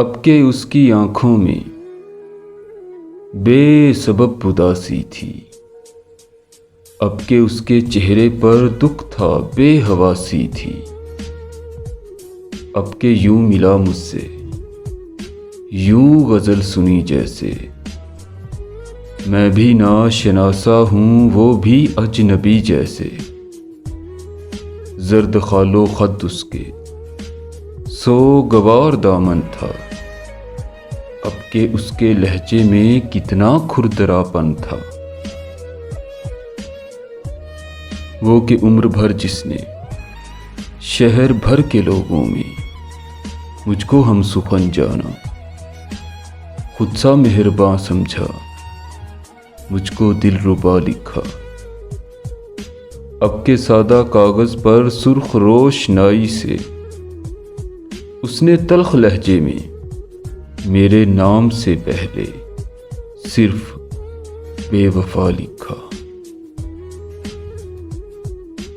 اب کہ اس کی آنکھوں میں بے سبب اداسی تھی، اب کہ اس کے چہرے پر دکھ تھا، بے حواسی تھی، اب کہ یوں ملا مجھ سے، یوں غزل سنی جیسے میں بھی ناشناسا ہوں وہ بھی اجنبی جیسے۔ زرد خال و خد اس کے سوگوار دامن تھا، اب کہ اس کے لہجے میں کتنا کھردراپن تھا۔ وہ کہ عمر بھر جس نے شہر بھر کے لوگوں میں مجھ کو ہم سخن جانا، خود سا مہرباں سمجھا، مجھ کو دل ربا لکھا، اب کے سادہ کاغذ پر سرخ روشنائی سے اس نے تلخ لہجے میں میرے نام سے پہلے صرف بے وفا لکھا۔